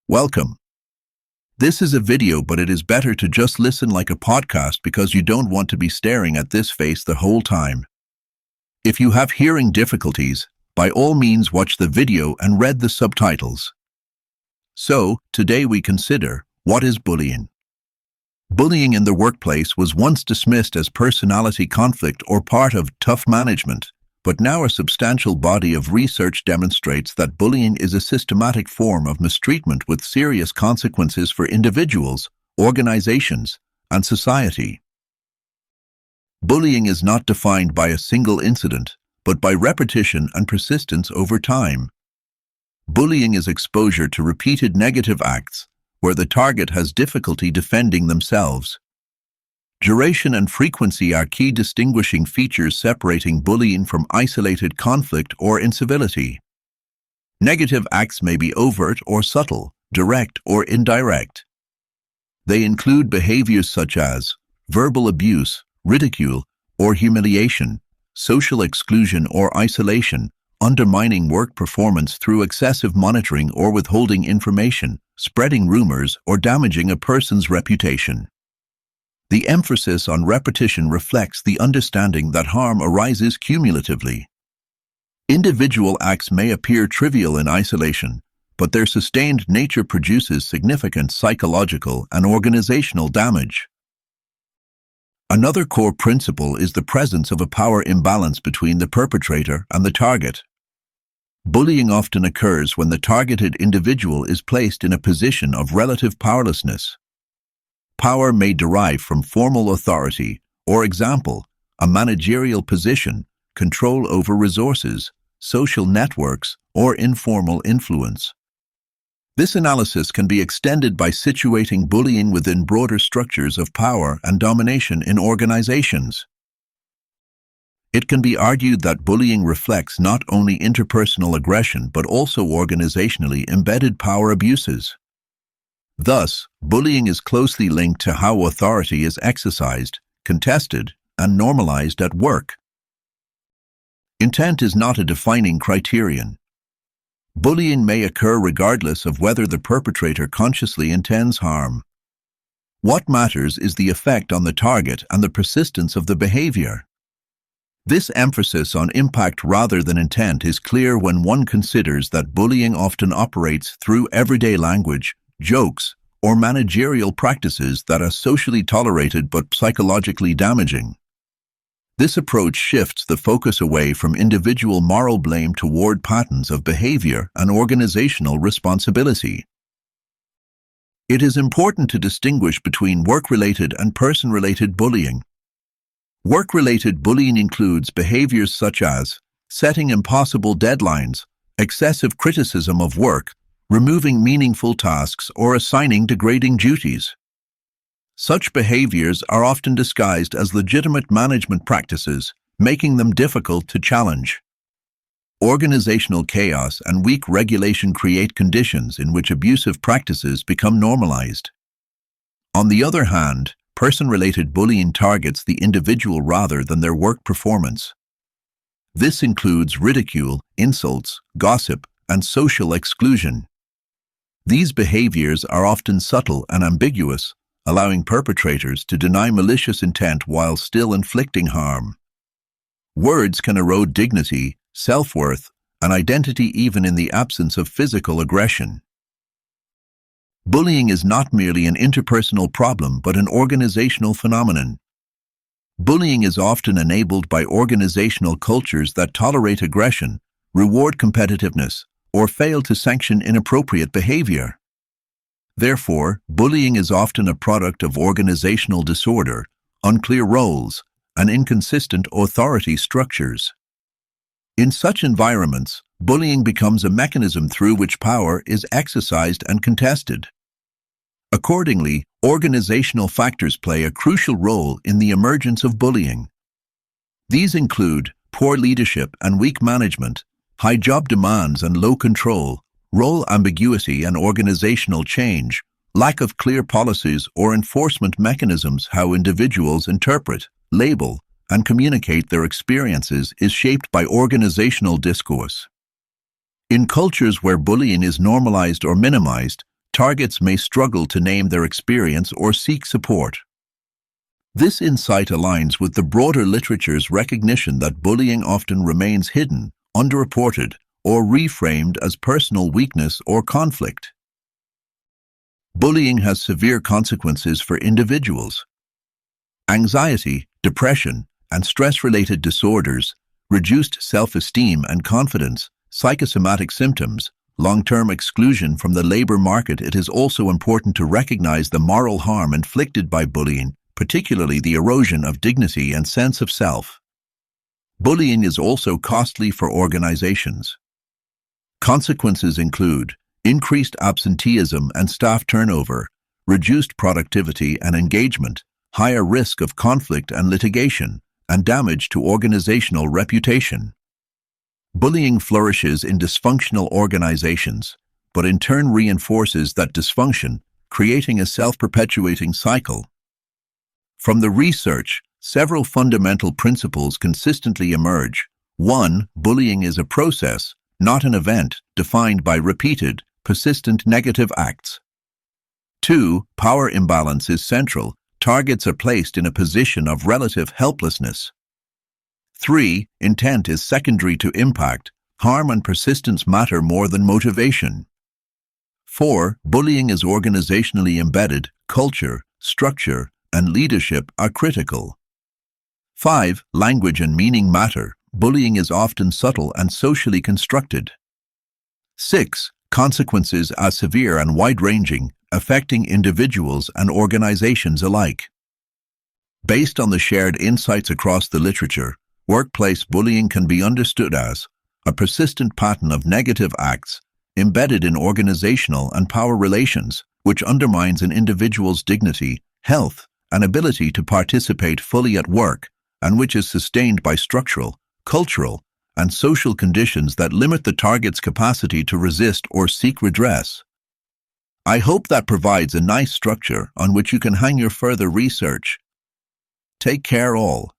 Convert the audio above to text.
Welcome. This is a video, but it is better to just listen like a podcast because you don't want to be staring at this face the whole time. If you have hearing difficulties, by all means watch the video and read the subtitles. So, today we consider, what is bullying? Bullying in the workplace was once dismissed as personality conflict or part of tough management, but now a substantial body of research demonstrates that bullying is a systematic form of mistreatment with serious consequences for individuals, organizations, and society. Bullying is not defined by a single incident, but by repetition and persistence over time. Bullying is exposure to repeated negative acts, where the target has difficulty defending themselves. Duration and frequency are key distinguishing features separating bullying from isolated conflict or incivility. Negative acts may be overt or subtle, direct or indirect. They include behaviors such as verbal abuse, ridicule, or humiliation, social exclusion or isolation, undermining work performance through excessive monitoring or withholding information, spreading rumors, or damaging a person's reputation. The emphasis on repetition reflects the understanding that harm arises cumulatively. Individual acts may appear trivial in isolation, but their sustained nature produces significant psychological and organizational damage. Another core principle is the presence of a power imbalance between the perpetrator and the target. Bullying often occurs when the targeted individual is placed in a position of relative powerlessness. Power may derive from formal authority, or example, a managerial position, control over resources, social networks, or informal influence. This analysis can be extended by situating bullying within broader structures of power and domination in organizations. It can be argued that bullying reflects not only interpersonal aggression but also organizationally embedded power abuses. Thus, bullying is closely linked to how authority is exercised, contested, and normalized at work. Intent is not a defining criterion. Bullying may occur regardless of whether the perpetrator consciously intends harm. What matters is the effect on the target and the persistence of the behavior. This emphasis on impact rather than intent is clear when one considers that bullying often operates through everyday language, jokes, or managerial practices that are socially tolerated but psychologically damaging. This approach shifts the focus away from individual moral blame toward patterns of behavior and organizational responsibility. It is important to distinguish between work-related and person-related bullying. Work-related bullying includes behaviors such as setting impossible deadlines, excessive criticism of work, removing meaningful tasks, or assigning degrading duties. Such behaviors are often disguised as legitimate management practices, making them difficult to challenge. Organizational chaos and weak regulation create conditions in which abusive practices become normalized. On the other hand, person-related bullying targets the individual rather than their work performance. This includes ridicule, insults, gossip, and social exclusion. These behaviors are often subtle and ambiguous, allowing perpetrators to deny malicious intent while still inflicting harm. Words can erode dignity, self-worth, and identity even in the absence of physical aggression. Bullying is not merely an interpersonal problem but an organizational phenomenon. Bullying is often enabled by organizational cultures that tolerate aggression, reward competitiveness, or fail to sanction inappropriate behavior. Therefore, bullying is often a product of organizational disorder, unclear roles, and inconsistent authority structures. In such environments, bullying becomes a mechanism through which power is exercised and contested. Accordingly, organizational factors play a crucial role in the emergence of bullying. These include poor leadership and weak management, high job demands and low control, role ambiguity and organizational change, lack of clear policies or enforcement mechanisms. How individuals interpret, label, and communicate their experiences is shaped by organizational discourse. In cultures where bullying is normalized or minimized, targets may struggle to name their experience or seek support. This insight aligns with the broader literature's recognition that bullying often remains hidden, underreported, or reframed as personal weakness or conflict. Bullying has severe consequences for individuals. Anxiety, depression, and stress-related disorders, reduced self-esteem and confidence, psychosomatic symptoms, long-term exclusion from the labor market. It is also important to recognize the moral harm inflicted by bullying, particularly the erosion of dignity and sense of self. Bullying is also costly for organizations. Consequences include increased absenteeism and staff turnover, reduced productivity and engagement, higher risk of conflict and litigation, and damage to organizational reputation. Bullying flourishes in dysfunctional organizations, but in turn reinforces that dysfunction, creating a self-perpetuating cycle. From the research, several fundamental principles consistently emerge. 1. Bullying is a process, not an event, defined by repeated, persistent negative acts. 2. Power imbalance is central. Targets are placed in a position of relative helplessness. 3. Intent is secondary to impact. Harm and persistence matter more than motivation. 4. Bullying is organizationally embedded. Culture, structure, and leadership are critical. 5. Language and meaning matter. Bullying is often subtle and socially constructed. 6. Consequences are severe and wide-ranging, affecting individuals and organizations alike. Based on the shared insights across the literature, workplace bullying can be understood as a persistent pattern of negative acts embedded in organizational and power relations, which undermines an individual's dignity, health, and ability to participate fully at work, and which is sustained by structural, cultural, and social conditions that limit the target's capacity to resist or seek redress. I hope that provides a nice structure on which you can hang your further research. Take care all.